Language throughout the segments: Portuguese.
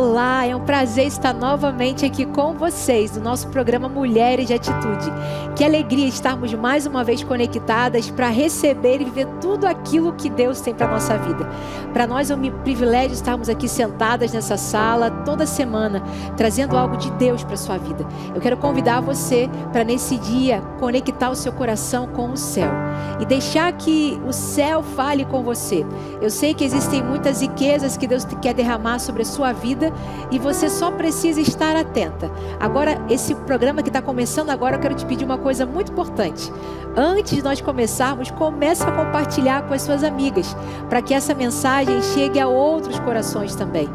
Olá, é um prazer estar novamente aqui com vocês no nosso programa Mulheres de Atitude. Que alegria estarmos mais uma vez conectadas para receber e viver tudo aquilo que Deus tem para a nossa vida. Para nós é um privilégio estarmos aqui sentadas nessa sala toda semana, trazendo algo de Deus para a sua vida. Eu quero convidar você para nesse dia conectar o seu coração com o céu e deixar que o céu fale com você. Eu sei que existem muitas riquezas que Deus quer derramar sobre a sua vida e você só precisa estar atenta. Agora, esse programa que está começando agora, eu quero te pedir uma coisa muito importante. Antes de nós começarmos, comece a compartilhar com as suas amigas, para que essa mensagem chegue a outros corações também.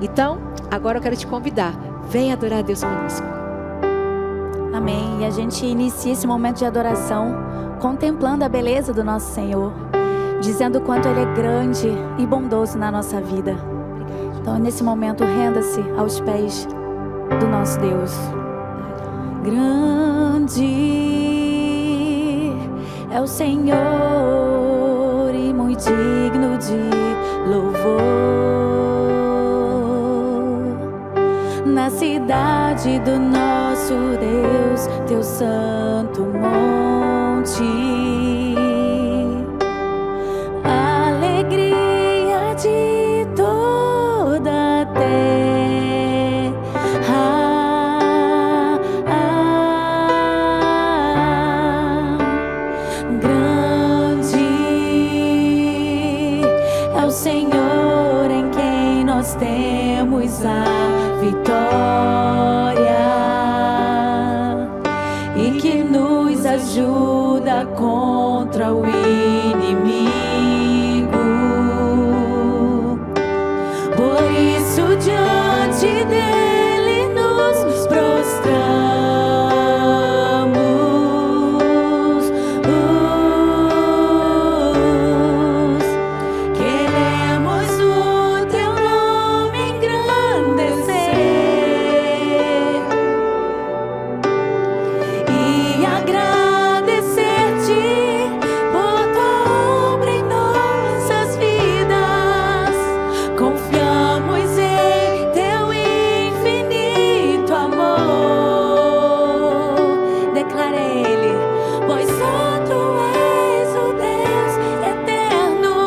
Então, agora eu quero te convidar, venha adorar a Deus conosco. Amém. E a gente inicia esse momento de adoração contemplando a beleza do nosso Senhor, dizendo o quanto Ele é grande e bondoso na nossa vida. Então, nesse momento, renda-se aos pés do nosso Deus. Grande é o Senhor e muito digno de louvor. Na cidade do nosso Deus, teu santo monte, alegria de toda a terra. Grande é o Senhor em quem nós temos a vitória e que nos ajuda contra o inimigo. Por isso diante dele nos prostramos. Queremos o teu nome engrandecer e agradecer-te por tua obra em nossas vidas. Confiamos em teu infinito amor. Declara Ele, pois só tu és o Deus eterno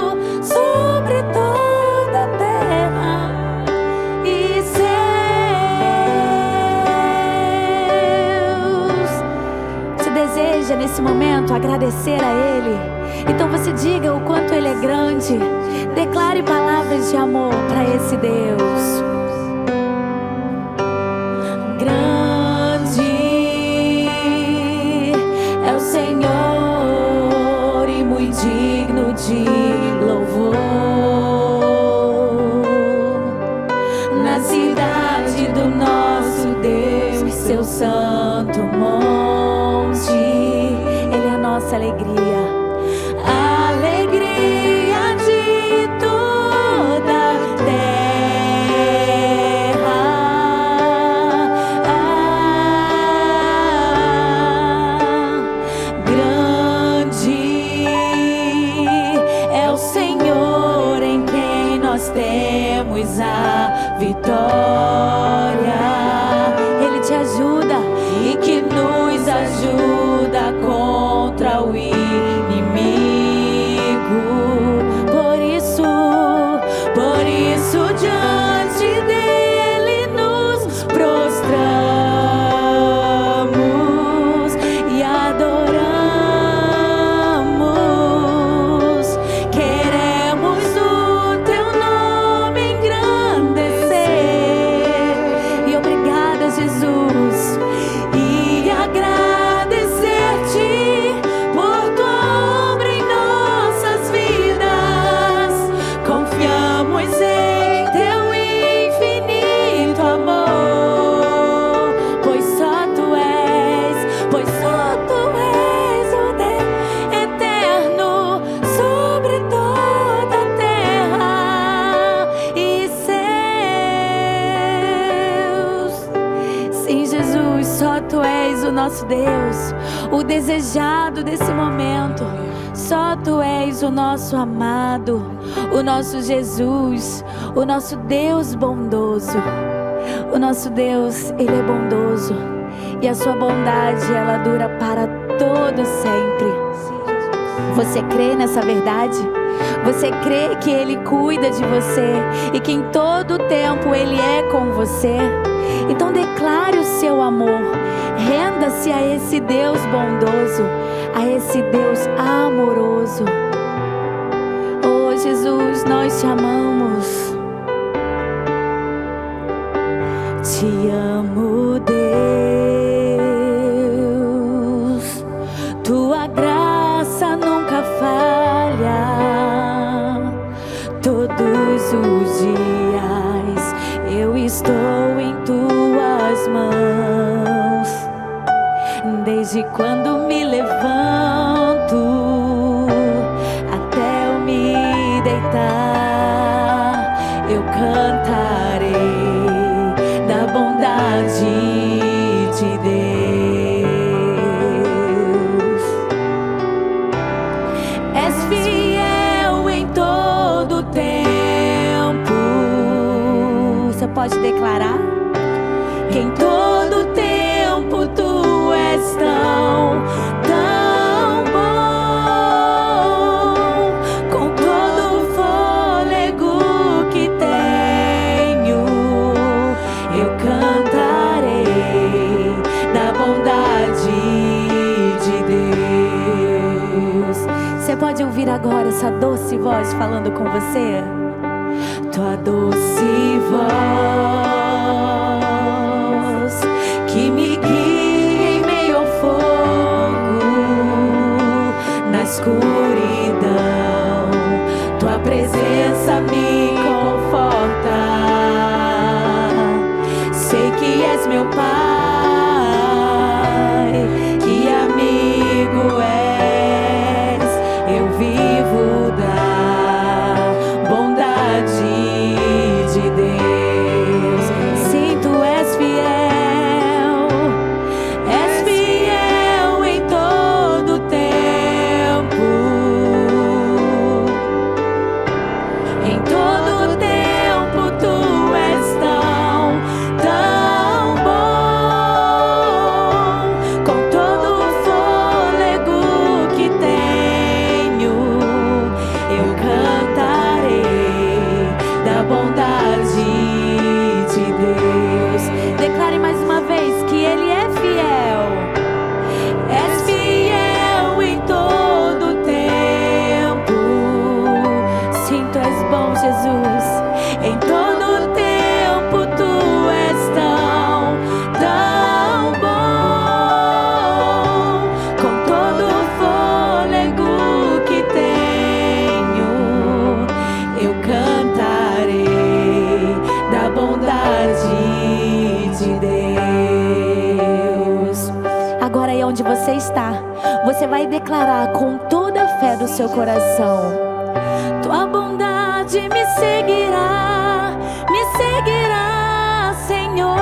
sobre toda a terra e céus. Você deseja nesse momento agradecer a Ele? Então você diga o quanto Ele é grande. Declare palavras de amor para esse Deus. Grande é o Senhor e muito digno de louvor. Na cidade do nosso Deus, seu santo monte, Ele é a nossa alegria. Alegria de toda a terra. Grande é o Senhor em quem nós temos a vitória. Ele te ajuda e que nos ajuda contra o inimigo. Por isso diante dele nos prostramos e adoramos. Queremos o teu nome engrandecer. E obrigada, Jesus. E agradecer-te por tua obra em nossas vidas. Confiamos em teu infinito amor, pois só tu és o Deus eterno sobre toda a terra e céus. Sim, Jesus, só tu és o nosso Deus, o desejado desse momento. Só tu és o nosso amado, o nosso Jesus, o nosso Deus bondoso. O nosso Deus, Ele é bondoso. E a sua bondade, ela dura para todo sempre. Você crê nessa verdade? Você crê que Ele cuida de você e que em todo tempo Ele é com você? Então declare o seu amor. Renda-se a esse Deus bondoso, a esse Deus amoroso. Oh Jesus, nós te amamos. Te amo, Deus. Tua graça nunca falha. Todos os dias eu estou em tuas mãos. Desde quando me levanto até eu me deitar, eu cantarei da bondade de Deus. És fiel em todo tempo. Você pode declarar que em todo tempo tu és tão bom. Com todo o fôlego que tenho, eu cantarei da bondade de Deus. Você pode ouvir agora essa doce voz falando com você? Tua doce voz que me guia em meio ao fogo, na escuridão, tua presença me conforta. Sei que és meu Pai, que amigo és, eu vivo da bondade de Deus. Sim, tu és fiel em todo tempo. Em todo tempo tu és tão bom. Com todo o fôlego que tenho, eu cantarei da bondade de Deus. Declare mais uma vez que Ele é fiel. És fiel em todo tempo. Sim, tu és bom, Jesus. Em todo tempo tu és tão bom. Com todo o fôlego que tenho, eu cantarei da bondade de Deus. Agora aí onde você está, você vai declarar com toda a fé do seu coração: tua bondade me seguirá, Senhor.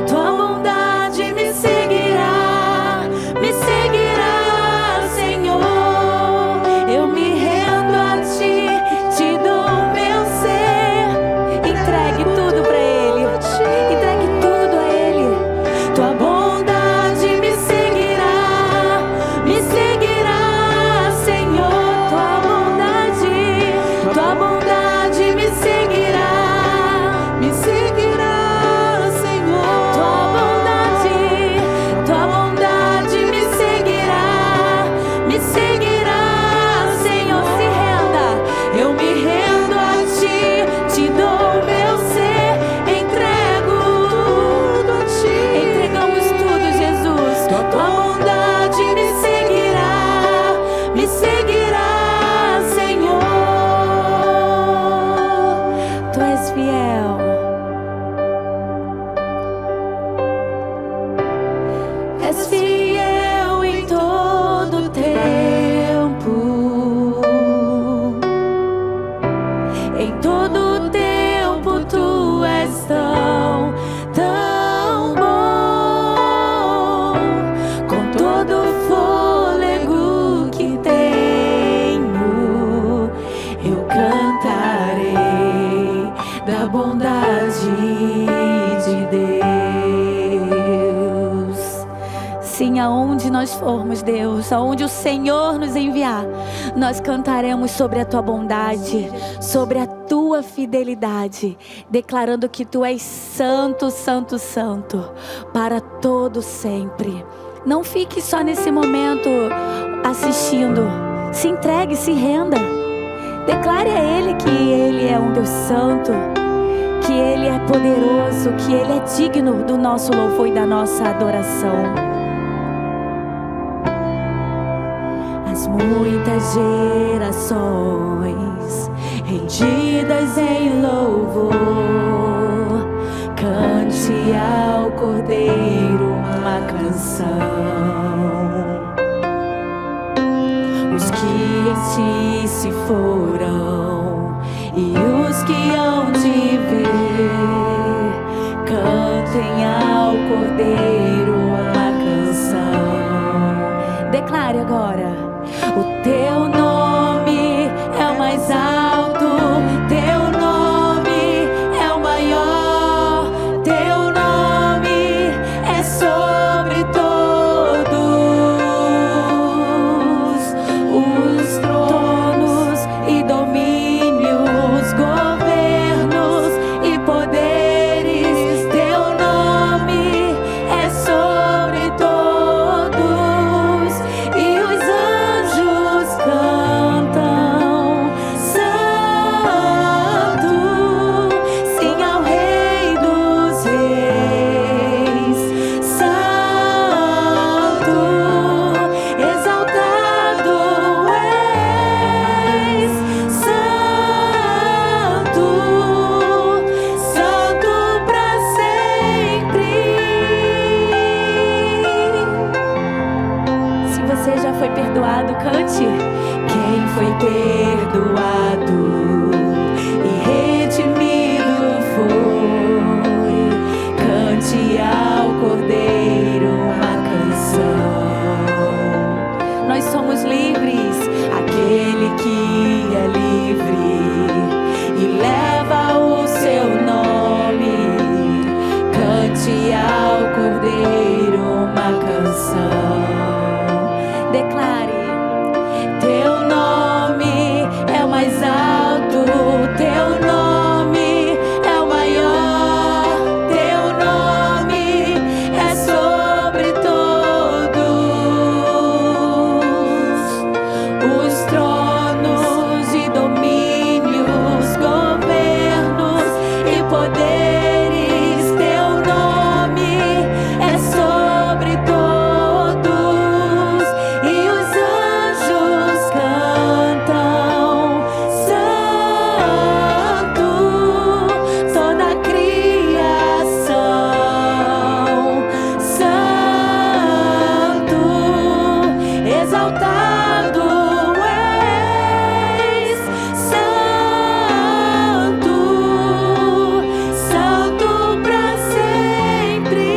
Tua bondade me seguirá, Senhor. Eu me rendo a ti, te dou o meu ser. Entregue tudo pra Ele, entregue tudo a Ele. Tua bondade me seguirá, Senhor. Tua bondade me seguirá, Senhor. Tua bondade me seguirá, Senhor. Se renda, eu me rendo a ti, te dou o meu ser, entrego tudo a ti. Entregamos tudo, Jesus. Tua bondade me seguirá, Senhor. Tu és fiel. És fiel em todo tempo. Em todo tempo tu és tão bom. Com todo o fôlego que tenho, eu cantarei da a bondade de Deus. Sim, aonde nós formos, Deus, aonde o Senhor nos enviar, nós cantaremos sobre a tua bondade, sobre a tua fidelidade, declarando que tu és santo, santo, santo, para todo sempre. Não fique só nesse momento assistindo. Se entregue, se renda. Declare a Ele que Ele é um Deus santo, que Ele é poderoso, que Ele é digno do nosso louvor e da nossa adoração. As muitas gerações rendidas em louvor, cante ao Cordeiro uma canção. Os que em ti se foram e os que hão de vir, cantem ao Cordeiro uma canção. Declare agora. O teu nome é o mais alto, teu nome é o maior, teu nome é sobre todos os tronos e domínios, governos e poderes. Teu nome é sobre todos e os anjos cantam santo, sim ao Rei dos Reis, santo, exaltado és, santo, santo pra sempre. Se você já foi perdoado, cante. Quem foi perdoado e redimido foi, cante ao Cordeiro uma canção. Nós somos livres, aquele que é livre e leva o seu nome, cante ao Cordeiro uma canção. Declare. Teu nome é o mais alto, teu nome é o maior, teu nome é sobre todos os tronos e domínios, governos e poderes. Teu nome é sobre todos e os anjos cantam santo, toda a criação, santo, exaltado és, santo, santo pra sempre.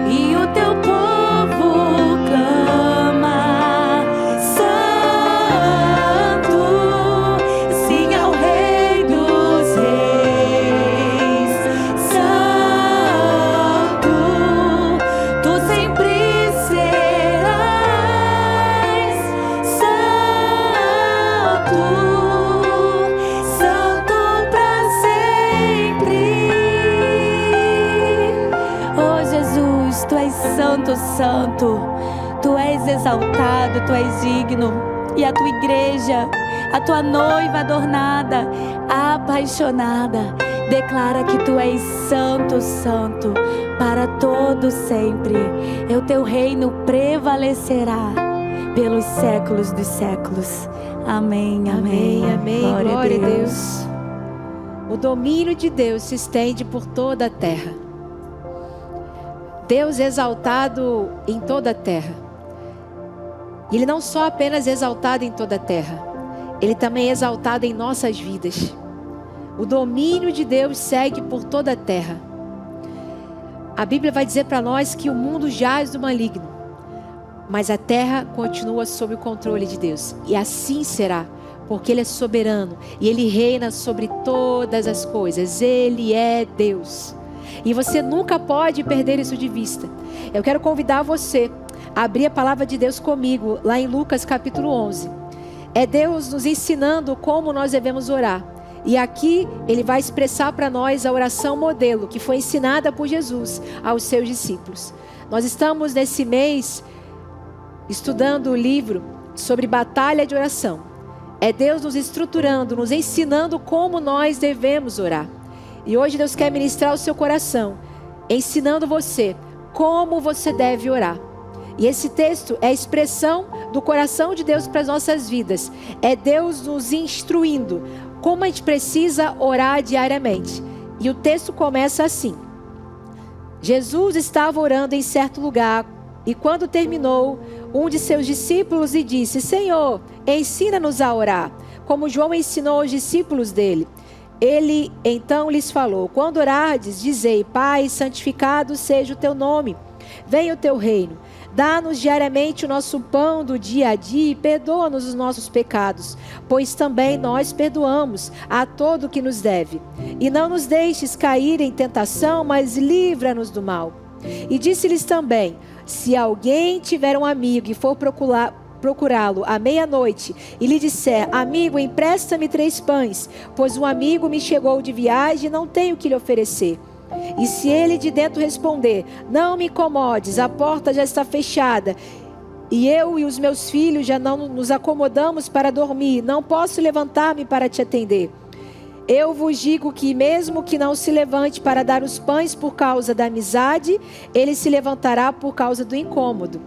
E o teu povo clama santo, sim ao Rei dos Reis, santo, tu sempre serás santo, santo pra sempre. Oh Jesus, tu és santo, santo, tu és exaltado, tu és digno. E a tua igreja, a tua noiva adornada, apaixonada, declara que tu és santo, santo, para todo sempre. E o teu reino prevalecerá pelos séculos dos séculos. Amém, amém, Amém, amém. Glória a Deus. O domínio de Deus se estende por toda a terra. Deus é exaltado em toda a terra. E Ele não só apenas é exaltado em toda a terra, Ele também é exaltado em nossas vidas. O domínio de Deus segue por toda a terra. A Bíblia vai dizer para nós que o mundo jaz do maligno, mas a terra continua sob o controle de Deus. E assim será Porque Ele é soberano e Ele reina sobre todas as coisas. Ele é Deus. E você nunca pode perder isso de vista. Eu quero convidar você a abrir a palavra de Deus comigo, lá em Lucas capítulo 11. É Deus nos ensinando como nós devemos orar. E aqui Ele vai expressar para nós a oração modelo que foi ensinada por Jesus aos seus discípulos. Nós estamos nesse mês estudando o livro sobre batalha de oração. É Deus nos estruturando, nos ensinando como nós devemos orar. E hoje Deus quer ministrar o seu coração, ensinando você como você deve orar. E esse texto é a expressão do coração de Deus para as nossas vidas. É Deus nos instruindo como a gente precisa orar diariamente. E o texto começa assim: Jesus estava orando em certo lugar, e quando terminou, um de seus discípulos lhe disse: Senhor, ensina-nos a orar, como João ensinou aos discípulos dele. Ele então lhes falou: quando orardes, dizei: Pai, santificado seja o teu nome, venha o teu reino. Dá-nos diariamente o nosso pão do dia a dia e perdoa-nos os nossos pecados, pois também nós perdoamos a todo o que nos deve. E não nos deixes cair em tentação, mas livra-nos do mal. E disse-lhes também: se alguém tiver um amigo e for procurá-lo à meia-noite e lhe disser: amigo, empresta-me 3 pães, pois um amigo me chegou de viagem e não tenho o que lhe oferecer. E se ele de dentro responder: não me incomodes, a porta já está fechada, e eu e os meus filhos já não nos acomodamos para dormir, não posso levantar-me para te atender. Eu vos digo que mesmo que não se levante para dar os pães por causa da amizade, ele se levantará por causa do incômodo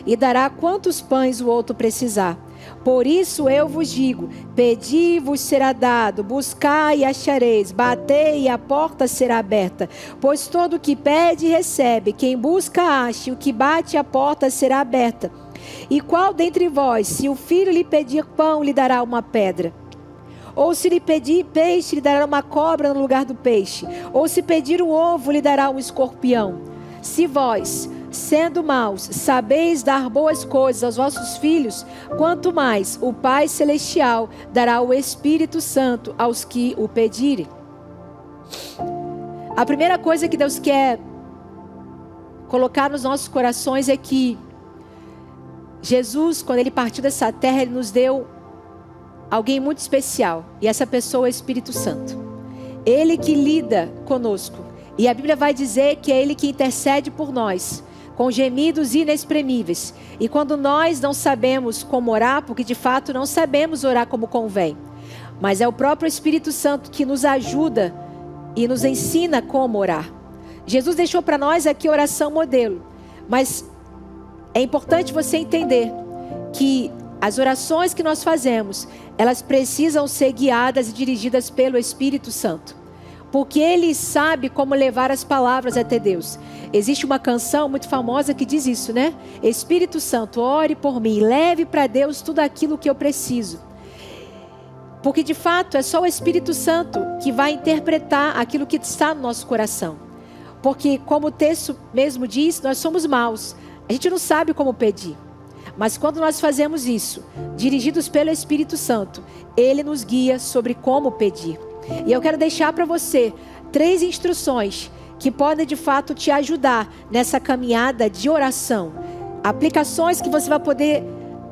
e dará quantos pães o outro precisar. Por isso eu vos digo: pedi e vos será dado, buscai e achareis, batei e a porta será aberta. Pois todo o que pede recebe, quem busca acha, e o que bate a porta será aberta. E qual dentre vós, se o filho lhe pedir pão, lhe dará uma pedra? Ou se lhe pedir peixe, lhe dará uma cobra no lugar do peixe? Ou se pedir um ovo, lhe dará um escorpião? Se vós, sendo maus, sabeis dar boas coisas aos vossos filhos, quanto mais o Pai Celestial dará o Espírito Santo aos que o pedirem. A primeira coisa que Deus quer colocar nos nossos corações é que Jesus, quando Ele partiu dessa terra, Ele nos deu alguém muito especial, e essa pessoa é o Espírito Santo. Ele que lida conosco, e a Bíblia vai dizer que é Ele que intercede por nós, com gemidos inexprimíveis. E quando nós não sabemos como orar, porque de fato não sabemos orar como convém, mas é o próprio Espírito Santo que nos ajuda e nos ensina como orar. Jesus deixou para nós aqui a oração modelo, mas é importante você entender que as orações que nós fazemos, elas precisam ser guiadas e dirigidas pelo Espírito Santo, porque Ele sabe como levar as palavras até Deus. Existe uma canção muito famosa que diz isso, né? Espírito Santo, ore por mim, leve para Deus tudo aquilo que eu preciso. Porque de fato é só o Espírito Santo que vai interpretar aquilo que está no nosso coração. Porque como o texto mesmo diz, nós somos maus, a gente não sabe como pedir. Mas quando nós fazemos isso, dirigidos pelo Espírito Santo, Ele nos guia sobre como pedir. E eu quero deixar para você 3 instruções que podem de fato te ajudar nessa caminhada de oração. Aplicações que você vai poder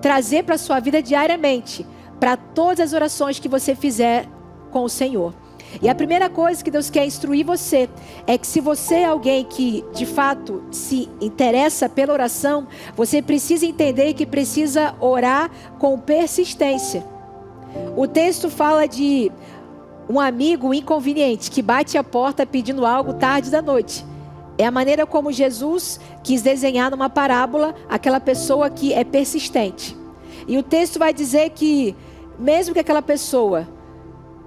trazer para a sua vida diariamente, para todas as orações que você fizer com o Senhor. E a primeira coisa que Deus quer instruir você é que se você é alguém que de fato se interessa pela oração, você precisa entender que precisa orar com persistência. O texto fala de um amigo inconveniente que bate a porta pedindo algo tarde da noite. É a maneira como Jesus quis desenhar numa parábola aquela pessoa que é persistente. E o texto vai dizer que mesmo que aquela pessoa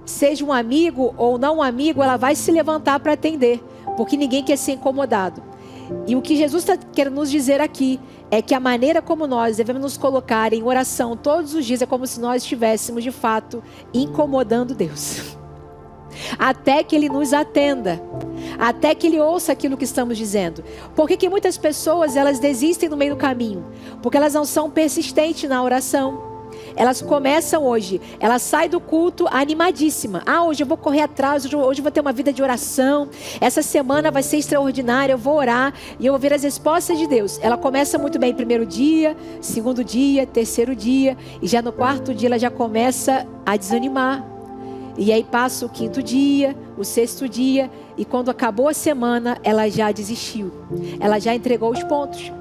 seja um amigo ou não um amigo, ela vai se levantar para atender, porque ninguém quer ser incomodado. E o que Jesus está querendo nos dizer aqui é que a maneira como nós devemos nos colocar em oração todos os dias é como se nós estivéssemos de fato incomodando Deus. Até que Ele nos atenda, até que Ele ouça aquilo que estamos dizendo. Por que muitas pessoas elas desistem no meio do caminho? Porque elas não são persistentes na oração. elas começam hoje. Ela sai do culto animadíssima. Hoje eu vou correr atrás, hoje eu vou ter uma vida de oração. Essa semana vai ser extraordinária, eu vou orar e eu vou ver as respostas de Deus. Ela começa muito bem, primeiro dia, segundo dia, terceiro dia. E já no quarto dia ela já começa a desanimar. E aí passa o quinto dia, o sexto dia. E quando acabou a semana, ela já desistiu. Ela já entregou os pontos.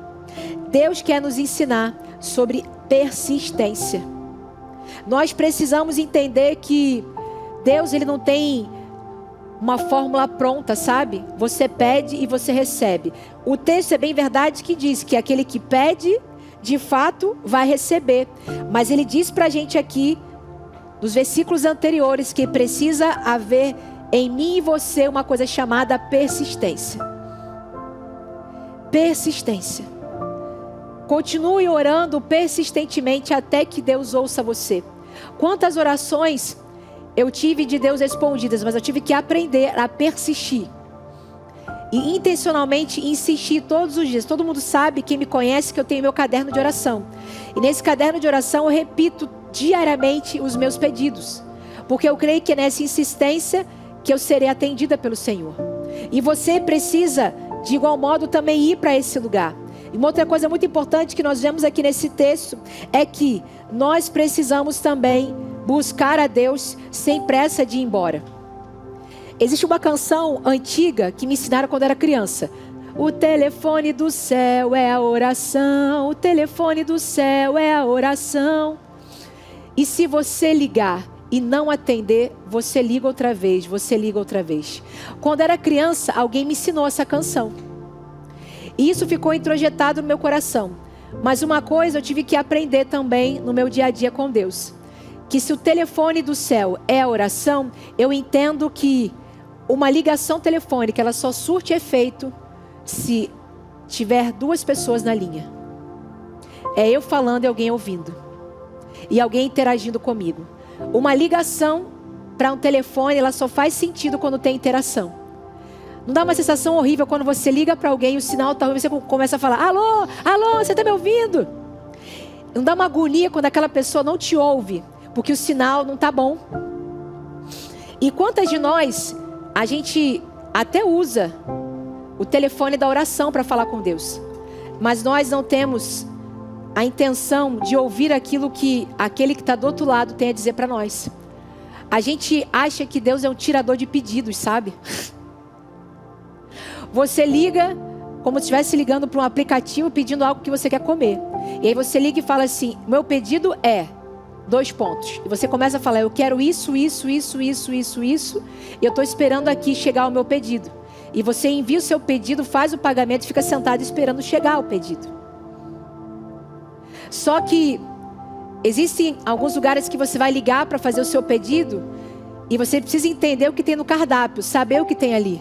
Deus quer nos ensinar sobre persistência. Nós precisamos entender que Deus, ele não tem uma fórmula pronta, sabe? Você pede e você recebe. O texto é bem verdade que diz que aquele que pede, de fato, vai receber. Mas ele diz pra gente aqui, nos versículos anteriores, que precisa haver em mim e você uma coisa chamada persistência. Persistência. Continue orando persistentemente até que Deus ouça você. Quantas orações eu tive de Deus respondidas, mas eu tive que aprender a persistir. E intencionalmente insistir todos os dias. Todo mundo sabe, quem me conhece, que eu tenho meu caderno de oração. E nesse caderno de oração eu repito diariamente os meus pedidos. Porque eu creio que é nessa insistência que eu serei atendida pelo Senhor. E você precisa, de igual modo, também ir para esse lugar. E uma outra coisa muito importante que nós vemos aqui nesse texto é que nós precisamos também buscar a Deus sem pressa de ir embora. Existe uma canção antiga que me ensinaram quando era criança. O telefone do céu é a oração, o telefone do céu é a oração. E se você ligar e não atender, você liga outra vez, você liga outra vez. Quando era criança, alguém me ensinou essa canção. E isso ficou introjetado no meu coração. Mas uma coisa eu tive que aprender também no meu dia a dia com Deus. Que se o telefone do céu é a oração, eu entendo que uma ligação telefônica, ela só surte efeito se tiver duas pessoas na linha. É eu falando e alguém ouvindo. E alguém interagindo comigo. Uma ligação para um telefone, ela só faz sentido quando tem interação. Não dá uma sensação horrível quando você liga para alguém e o sinal está ruim, você começa a falar: alô, alô, você está me ouvindo? Não dá uma agonia quando aquela pessoa não te ouve, porque o sinal não está bom. E quantas de nós, a gente até usa o telefone da oração para falar com Deus, mas nós não temos a intenção de ouvir aquilo que aquele que está do outro lado tem a dizer para nós. A gente acha que Deus é um tirador de pedidos, sabe? Você liga como se estivesse ligando para um aplicativo pedindo algo que você quer comer. E aí você liga e fala assim: meu pedido é... (2 pontos). E você começa a falar: eu quero isso, isso, isso, isso, isso, isso. E eu estou esperando aqui chegar o meu pedido. E você envia o seu pedido, faz o pagamento e fica sentado esperando chegar o pedido. Só que existem alguns lugares que você vai ligar para fazer o seu pedido e você precisa entender o que tem no cardápio, saber o que tem ali.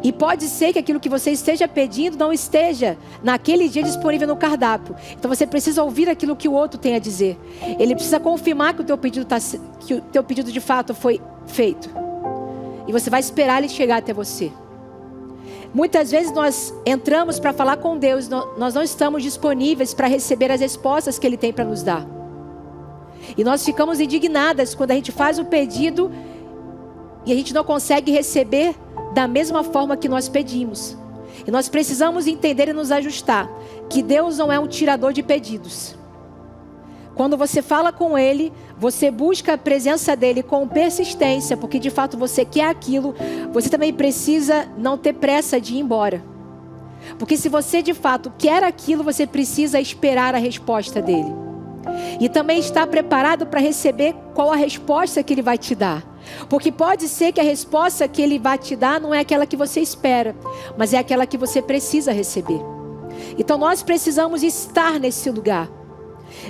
E pode ser que aquilo que você esteja pedindo não esteja naquele dia disponível no cardápio. Então você precisa ouvir aquilo que o outro tem a dizer. Ele precisa confirmar que o teu pedido de fato foi feito. E você vai esperar ele chegar até você. Muitas vezes nós entramos para falar com Deus, nós não estamos disponíveis para receber as respostas que Ele tem para nos dar. E nós ficamos indignadas quando a gente faz o pedido e a gente não consegue receber da mesma forma que nós pedimos. E nós precisamos entender e nos ajustar que Deus não é um tirador de pedidos. Quando você fala com Ele, você busca a presença dEle com persistência, porque de fato você quer aquilo. Você também precisa não ter pressa de ir embora, porque se você de fato quer aquilo, você precisa esperar a resposta dEle. E também estar preparado para receber qual a resposta que Ele vai te dar. Porque pode ser que a resposta que Ele vai te dar não é aquela que você espera, mas é aquela que você precisa receber. Então nós precisamos estar nesse lugar.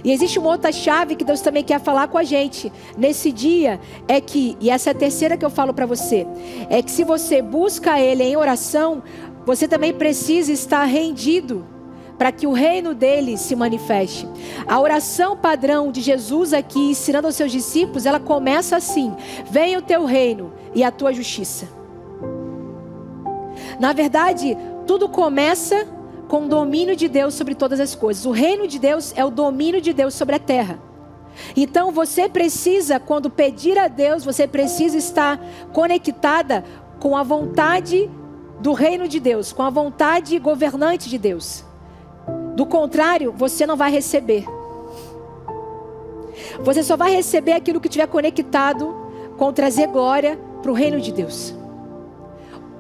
E existe uma outra chave que Deus também quer falar com a gente nesse dia, é que, e essa é a terceira que eu falo para você, é que se você busca Ele em oração, você também precisa estar rendido para que o reino dele se manifeste. A oração padrão de Jesus aqui, ensinando aos seus discípulos, ela começa assim: venha o teu reino e a tua justiça. Na verdade, tudo começa com o domínio de Deus sobre todas as coisas. O reino de Deus é o domínio de Deus sobre a terra. Então você precisa, quando pedir a Deus, você precisa estar conectada com a vontade do reino de Deus, com a vontade governante de Deus. Do contrário, você não vai receber. Você só vai receber aquilo que estiver conectado com trazer glória para o reino de Deus.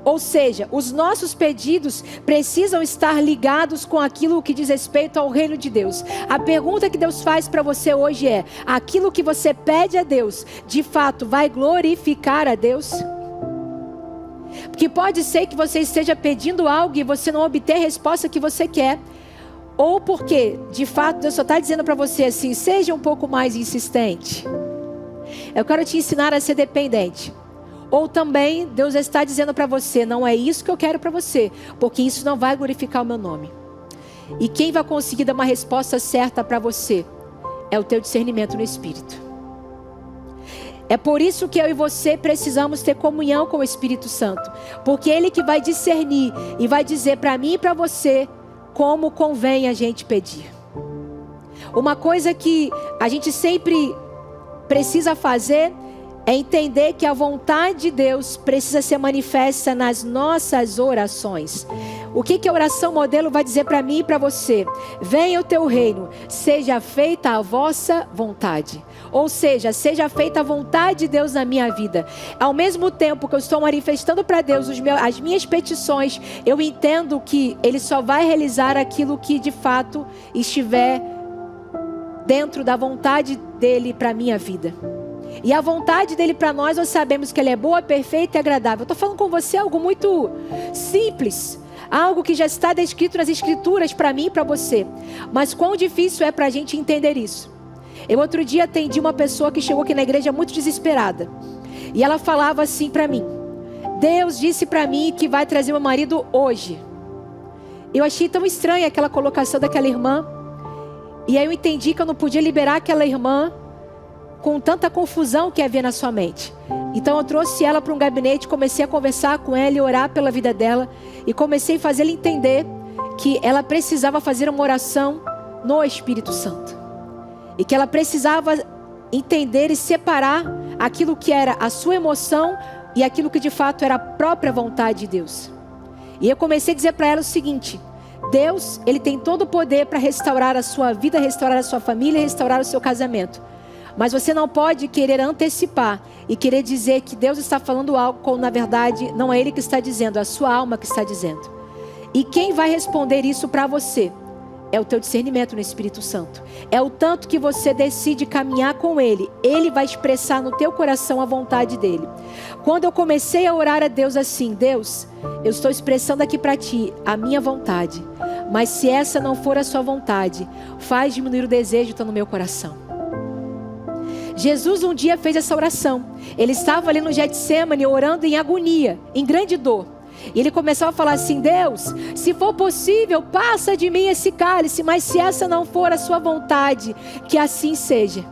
Ou seja, os nossos pedidos precisam estar ligados com aquilo que diz respeito ao reino de Deus. A pergunta que Deus faz para você hoje é: aquilo que você pede a Deus, de fato vai glorificar a Deus? Porque pode ser que você esteja pedindo algo e você não obter a resposta que você quer. Ou porque, de fato, Deus só está dizendo para você assim: seja um pouco mais insistente. Eu quero te ensinar a ser dependente. Ou também Deus está dizendo para você: não é isso que eu quero para você, porque isso não vai glorificar o meu nome. E quem vai conseguir dar uma resposta certa para você é o teu discernimento no Espírito. É por isso que eu e você precisamos ter comunhão com o Espírito Santo, porque Ele que vai discernir e vai dizer para mim e para você como convém a gente pedir. Uma coisa que a gente sempre precisa fazer é entender que a vontade de Deus precisa ser manifesta nas nossas orações. O que a oração modelo vai dizer para mim e para você? Venha o teu reino, seja feita a vossa vontade. Ou seja, seja feita a vontade de Deus na minha vida. Ao mesmo tempo que eu estou manifestando para Deus as minhas petições, eu entendo que Ele só vai realizar aquilo que de fato estiver dentro da vontade dEle para a minha vida. E a vontade dEle para nós sabemos que ela é boa, perfeita e agradável. Eu estou falando com você algo muito simples, algo que já está descrito nas Escrituras para mim e para você. Mas quão difícil é para a gente entender isso. Eu outro dia atendi uma pessoa que chegou aqui na igreja muito desesperada. E ela falava assim para mim: Deus disse para mim que vai trazer meu marido hoje. Eu achei tão estranha aquela colocação daquela irmã. E aí eu entendi que eu não podia liberar aquela irmã com tanta confusão que havia na sua mente. Então eu trouxe ela para um gabinete, comecei a conversar com ela e orar pela vida dela. E comecei a fazer ela entender que ela precisava fazer uma oração no Espírito Santo. E que ela precisava entender e separar aquilo que era a sua emoção e aquilo que de fato era a própria vontade de Deus. E eu comecei a dizer para ela o seguinte: Deus, Ele tem todo o poder para restaurar a sua vida, restaurar a sua família, restaurar o seu casamento. Mas você não pode querer antecipar e querer dizer que Deus está falando algo quando na verdade não é Ele que está dizendo, é a sua alma que está dizendo. E quem vai responder isso para você é o teu discernimento no Espírito Santo. É o tanto que você decide caminhar com Ele. Ele vai expressar no teu coração a vontade dEle. Quando eu comecei a orar a Deus assim: Deus, eu estou expressando aqui para Ti a minha vontade. Mas se essa não for a sua vontade, faz diminuir o desejo que está no meu coração. Jesus um dia fez essa oração. Ele estava ali no Getsemane orando em agonia, em grande dor. E ele começou a falar assim: Deus, se for possível, passa de mim esse cálice, mas se essa não for a sua vontade, que assim seja.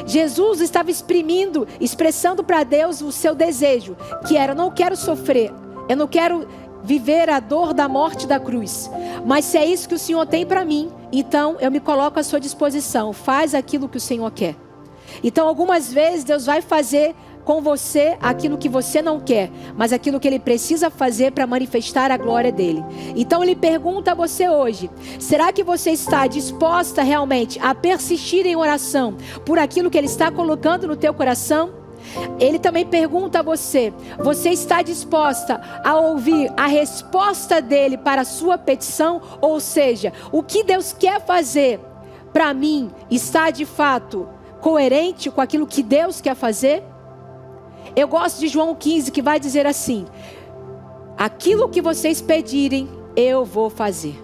Jesus estava expressando para Deus o seu desejo, que era: eu não quero sofrer, eu não quero viver a dor da morte da cruz, mas se é isso que o Senhor tem para mim, então eu me coloco à sua disposição, faz aquilo que o Senhor quer. Então algumas vezes Deus vai fazer com você aquilo que você não quer, mas aquilo que Ele precisa fazer para manifestar a glória dEle. Então Ele pergunta a você hoje: será que você está disposta realmente a persistir em oração por aquilo que Ele está colocando no teu coração? Ele também pergunta a você: você está disposta a ouvir a resposta dEle para a sua petição? Ou seja, o que Deus quer fazer para mim está de fato coerente com aquilo que Deus quer fazer? Eu gosto de João 15, que vai dizer assim: aquilo que vocês pedirem, eu vou fazer.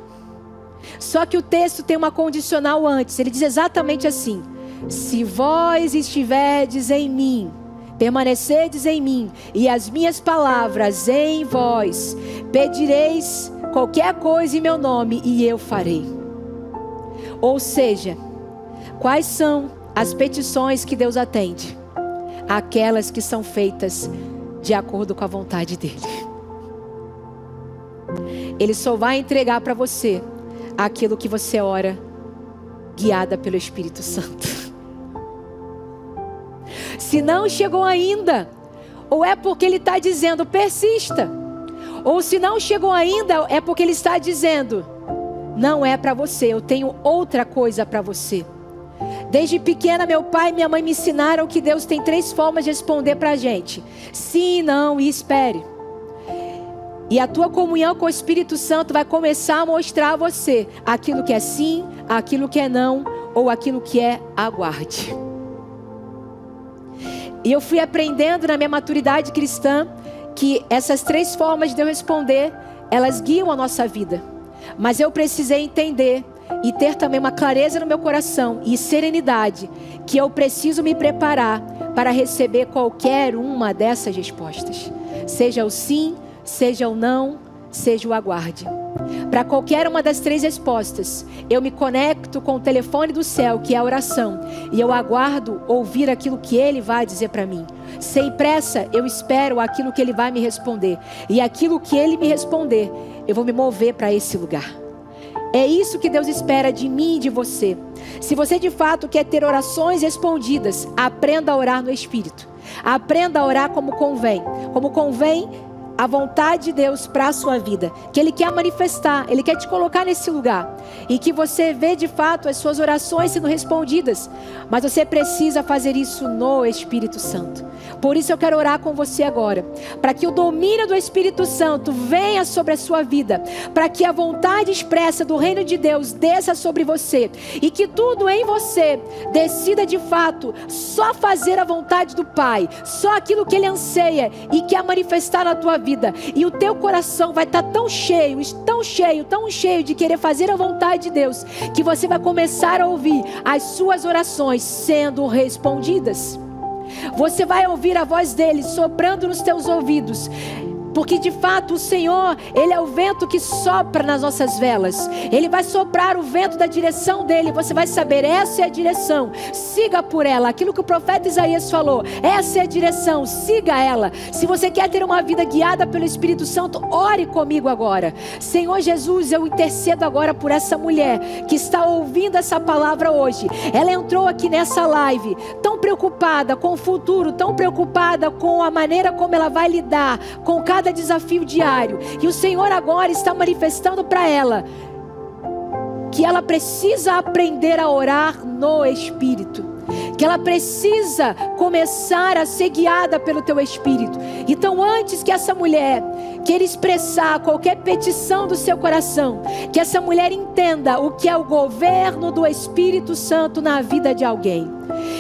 Só que o texto tem uma condicional antes. Ele diz exatamente assim: se vós estiverdes em mim, permanecerdes em mim, e as minhas palavras em vós, pedireis qualquer coisa em meu nome, e eu farei. Ou seja, quais são as petições que Deus atende? Aquelas que são feitas de acordo com a vontade dEle. Ele só vai entregar para você aquilo que você ora, guiada pelo Espírito Santo. Se não chegou ainda, ou é porque Ele está dizendo, persista. Ou se não chegou ainda, é porque Ele está dizendo, não é para você, eu tenho outra coisa para você. Desde pequena, meu pai e minha mãe me ensinaram que Deus tem 3 formas de responder para a gente: sim, não e espere. E a tua comunhão com o Espírito Santo vai começar a mostrar a você aquilo que é sim, aquilo que é não, ou aquilo que é aguarde. E eu fui aprendendo na minha maturidade cristã que essas 3 formas de eu responder, elas guiam a nossa vida. Mas eu precisei entender e ter também uma clareza no meu coração e serenidade, que eu preciso me preparar para receber qualquer uma dessas respostas. Seja o sim, seja o não, seja o aguarde. Para qualquer uma das 3 respostas, eu me conecto com o telefone do céu, que é a oração, e eu aguardo ouvir aquilo que Ele vai dizer para mim. Sem pressa, eu espero aquilo que Ele vai me responder, e aquilo que Ele me responder, eu vou me mover para esse lugar. É isso que Deus espera de mim e de você. Se você de fato quer ter orações respondidas, aprenda a orar no Espírito. Aprenda a orar como convém a vontade de Deus para a sua vida, que Ele quer manifestar, Ele quer te colocar nesse lugar, e que você vê de fato as suas orações sendo respondidas, mas você precisa fazer isso no Espírito Santo. Por isso eu quero orar com você agora, para que o domínio do Espírito Santo venha sobre a sua vida, para que a vontade expressa do reino de Deus desça sobre você, e que tudo em você decida de fato só fazer a vontade do Pai, só aquilo que Ele anseia e quer manifestar na tua vida, e o teu coração vai estar tão cheio de querer fazer a vontade de Deus, que você vai começar a ouvir as suas orações sendo respondidas. Você vai ouvir a voz dele soprando nos teus ouvidos, porque de fato o Senhor, Ele é o vento que sopra nas nossas velas. Ele vai soprar o vento da direção dele. Você vai saber, essa é a direção, siga por ela. Aquilo que o profeta Isaías falou, essa é a direção, siga ela. Se você quer ter uma vida guiada pelo Espírito Santo, ore comigo agora. Senhor Jesus, eu intercedo agora por essa mulher que está ouvindo essa palavra hoje. Ela entrou aqui nessa live tão preocupada com o futuro, tão preocupada com a maneira como ela vai lidar com cada desafio diário, e o Senhor agora está manifestando para ela que ela precisa aprender a orar no Espírito, que ela precisa começar a ser guiada pelo teu Espírito. Então, antes que essa mulher queira expressar qualquer petição do seu coração, que essa mulher entenda o que é o governo do Espírito Santo na vida de alguém,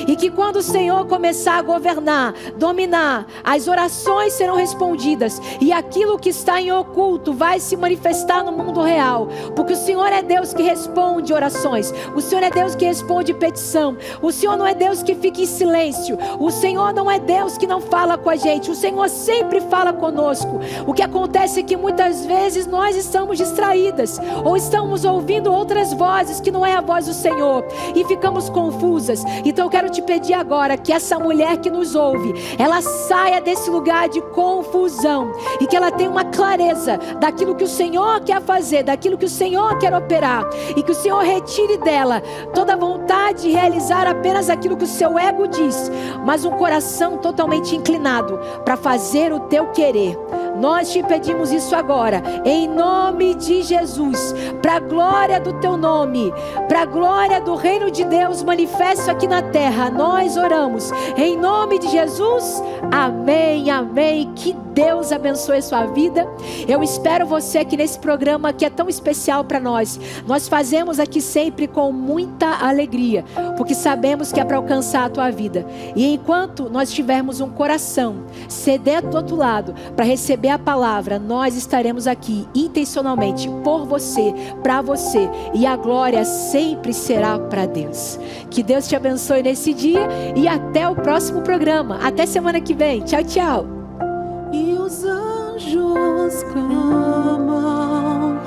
e que quando o Senhor começar a governar, dominar, as orações serão respondidas, e aquilo que está em oculto vai se manifestar no mundo real, porque o Senhor é Deus que responde orações, o Senhor é Deus que responde petição, o Senhor não é Deus que fica em silêncio, o Senhor não é Deus que não fala com a gente, o Senhor sempre fala conosco. O que acontece é que muitas vezes nós estamos distraídas, ou estamos ouvindo outras vozes que não é a voz do Senhor, e ficamos confusas. Então eu quero te pedir agora que essa mulher que nos ouve, ela saia desse lugar de confusão, e que ela tenha uma clareza daquilo que o Senhor quer fazer, daquilo que o Senhor quer operar, e que o Senhor retire dela toda a vontade de realizar apenas aquilo que o seu ego diz, mas um coração totalmente inclinado para fazer o teu querer. Nós te pedimos isso agora, em nome de Jesus, para a glória do teu nome, para a glória do reino de Deus manifesto aqui na terra. Nós oramos em nome de Jesus, amém, amém. Que Deus abençoe a sua vida. Eu espero você aqui nesse programa que é tão especial para nós. Nós fazemos aqui sempre com muita alegria, porque sabemos que é para alcançar a tua vida. E enquanto nós tivermos um coração sedento do outro lado para receber a palavra, nós estaremos aqui intencionalmente por você, para você, e a glória sempre será para Deus. Que Deus te abençoe nesse dia, e até o próximo programa. Até semana que vem. Tchau, tchau. E os anjos clamam,